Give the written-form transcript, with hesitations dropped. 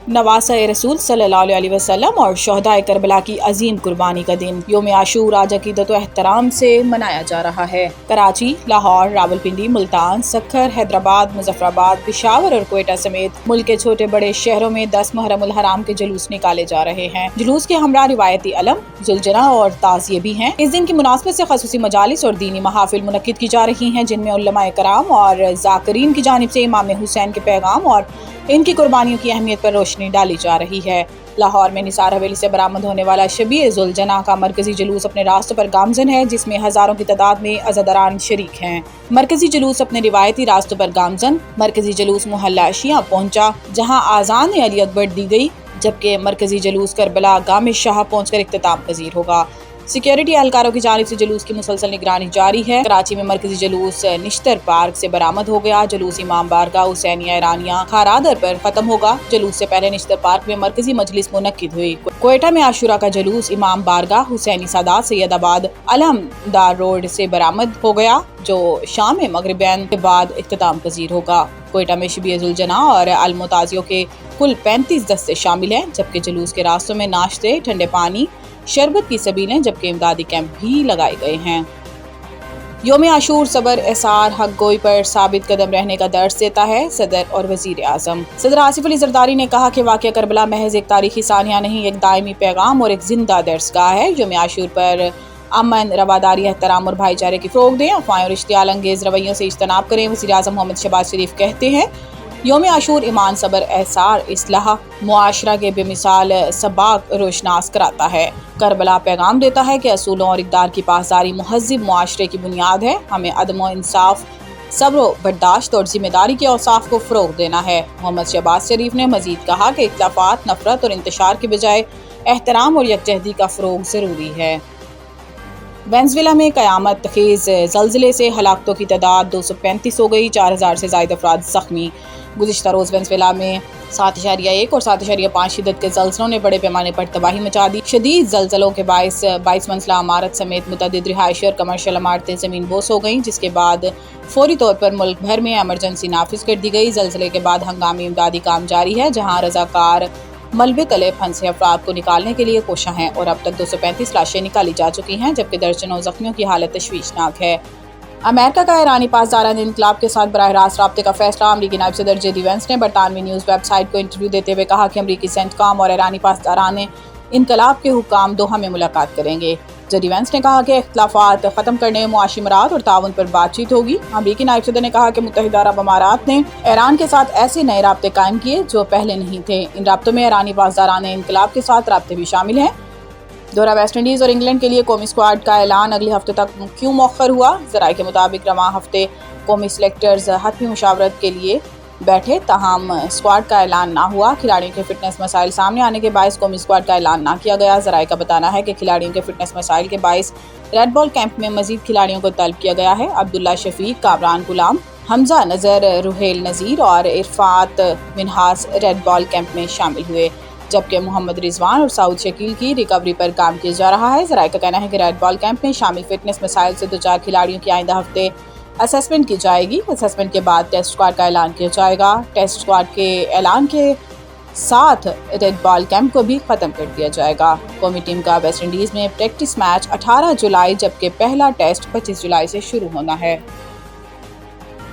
नवासा रसूल सल्लल्लाहु अलैहि वसल्लम और शहदाए करबला की अजीम कुर्बानी का दिन योम आशूर आज अकीदत व एहतराम से मनाया जा रहा है। कराची, लाहौर, रावलपिंडी, मुल्तान, सक्खर, हैदराबाद, मुजफ्फराबाद, पेशावर और क्वेटा समेत मुल्क के छोटे बड़े शहरों में 10 मुहर्रम उल हराम के जुलूस निकाले जा रहे हैं। जुलूस के हमरा रिवायती अलम, जुलजना और ताज़िये भी हैं। इस दिन की मुनासबत से खसूसी मजालिस और दीनी महाफिल मुनक्किद की जा रही हैं, जिनमें उलमाए कराम और ज़ाकिरीन की जानिब से इमाम हुसैन के पैगाम और इनकी कुर्बानियों की अहमियत पर रोशनी डाली जा रही है। लाहौर में निसार हवेली से बरामद होने वाला शबीए जुलजना का मरकजी जुलूस अपने रास्तों पर गामजन है, जिसमें हजारों की तादाद में अज़ादरान शरीक हैं। मरकजी जुलूस अपने रिवायती रास्तों पर गामजन मरकजी जुलूस मोहल्ला शिया पहुंचा, जहां आज़ान अली अकबर दी गई, जबकि मरकजी जुलूस करबला गाम शाह पहुंचकर इख्तिताम पजीर होगा। सिक्योरिटी एहलकारों की जानिब से जुलूस की मुसलसल निगरानी जारी है। कराची में मरकजी जुलूस निश्तर पार्क से बरामद हो गया। जुलूस इमाम बारगाह हुसैनिया ईरानिया खारादर पर खत्म होगा। जुलूस से पहले निश्तर पार्क में मरकजी मजलिस मुनक्किद हुई। क्वेटा में आशूरा का जुलूस इमाम बारगाह हुसैनी सादात सैयदाबाद अलहमदार रोड से बरामद हो गया, जो शाम मगरिबैन के बाद इख्तिताम पजीर होगा। क्वेटा में शबीए जुलजना और अलमुताजियों के कुल 35 दस्ते शामिल हैं, जबकि जुलूस के रास्तों में नाश्ते, ठंडे पानी, शरबत की सबीलें जबकि इमदादी कैंप भी लगाए गए हैं। योम आशूर सबर एसार हक गोई पर साबित कदम रहने का दर्ज देता है। सदर और वजीर आजम सदर आसिफ अली जरदारी ने कहा कि वाक़या करबला महज एक तारीखी सानिया नहीं, एक दायमी पैगाम और एक जिंदा दर्सगाह है। योम आशूर पर अमन, रवादारी, एहतराम और भाईचारे की फ़रोग़ दें, अफ़वाहें और इश्तियाल अंगेज़ रवैयों से इज्तनाब करें। वज़ीर आज़म मोहम्मद शहबाज शरीफ कहते हैं, योम आशूर ईमान, सबर, एहसार, इस्लाह, मुआशरा के बेमिसाल सबाक रोशनास कराता है। करबला पैगाम देता है कि असूलों और इक़दार की पासदारी मुहज़्ज़िब मुआशरे की बुनियाद है। हमें अदम व इंसाफ, सब्र, बर्दाश्त और जिम्मेदारी के औसाफ को फ़रोग़ देना है। मोहम्मद शहबाज शरीफ ने मज़ीद कहा कि इख्तिलाफ़ात, नफ़रत और इंतशार के बजाय एहतराम और यकजहती का फ़रोग़ ज़रूरी है। वेनेज़ुएला में क़यामत खेज़ ज़लज़ले से हलाकतों की तादाद 235 हो गई, 4000 से ज़ायद अफराद ज़ख्मी। गुज़िश्ता रोज़ वेनेज़ुएला में 7.1 और 7.5 शिद्दत के ज़लज़लों ने बड़े पैमाने पर तबाही मचा दी। शदीद ज़लज़लों के बायस 22 मंजिला इमारत समेत मुतअद्दिद रिहायशी और कमर्शियल इमारतें ज़मीन बोस हो गईं, जिसके बाद फौरी तौर पर मुल्क भर में एमरजेंसी नाफिज कर दी गई। ज़लज़ले के बाद हंगामी इमदादी काम जारी है, जहाँ रज़ाकार मलबे तले फंसे अफराद को निकालने के लिए कोशिश हैं और अब तक 235 लाशें निकाली जा चुकी हैं, जबकि दर्जनों ज़ख्मियों की हालत तशवीशनाक है। अमेरिका का ईरानी पासदारान इनकलाब के साथ बराह रास्त राब्ते का फैसला। अमरीकी नायब सदर जेडी वेंस ने बरतानवी न्यूज़ वेबसाइट को इंटरव्यू देते हुए कहा कि अमरीकी सेंटकॉम और ईरानी पासदारान इनकलाब के हुक्काम दोहा में मुलाकात करेंगे। जेडी वेंस ने कहा कि इख्तिलाफात ख़त्म करने, मुआशी मराद और ताउन पर बातचीत होगी। अमरीकी नायब सदर ने कहा कि मुत्तहिदा अरब अमारात ने ईरान के साथ ऐसे नए राब्ते कायम किए जो पहले नहीं थे। इन राब्तों में ईरानी पासदारान इनकलाब के साथ राब्ते भी शामिल हैं। दौरा वेस्ट इंडीज़ और इंग्लैंड के लिए कौमी स्क्वाड का ऐलान अगले हफ्ते तक क्यों मौखर हुआ? ज़राए के मुताबिक रवां हफ्ते कौमी सिलेक्टर्स हतमी मुशावरत के लिए बैठे, ताहम स्क्वाड का ऐलान ना हुआ। खिलाड़ियों के फिटनेस मसाइल सामने आने के बायस कौमी स्क्वाड का ऐलान ना किया गया। ज़राए का बताना है कि खिलाड़ियों के फिटनेस मसाइल के बायस रेड बॉल कैंप में मजीद खिलाड़ियों को तलब किया गया है। अब्दुल्ला शफीक, कामरान गुलाम, हमजा नज़र, रुहेल नज़ीर और Irfat Minhas red ball camp में शामिल हुए, जबकि मोहम्मद रिजवान और साउद शकील की रिकवरी पर काम किया जा रहा है। ज़राए का कहना है कि रेड बॉल कैंप में शामिल फिटनेस मसाइल से 2-4 खिलाड़ियों की आइंदा हफ्ते असेसमेंट की जाएगी। असेसमेंट के बाद टेस्ट स्क्वाड का ऐलान किया जाएगा। टेस्ट स्क्वाड के ऐलान के साथ रेड बॉल कैंप को भी ख़त्म कर दिया जाएगा। कौमी टीम का वेस्ट इंडीज़ में प्रैक्टिस मैच 18 जुलाई, जबकि पहला टेस्ट 25 जुलाई से शुरू होना है।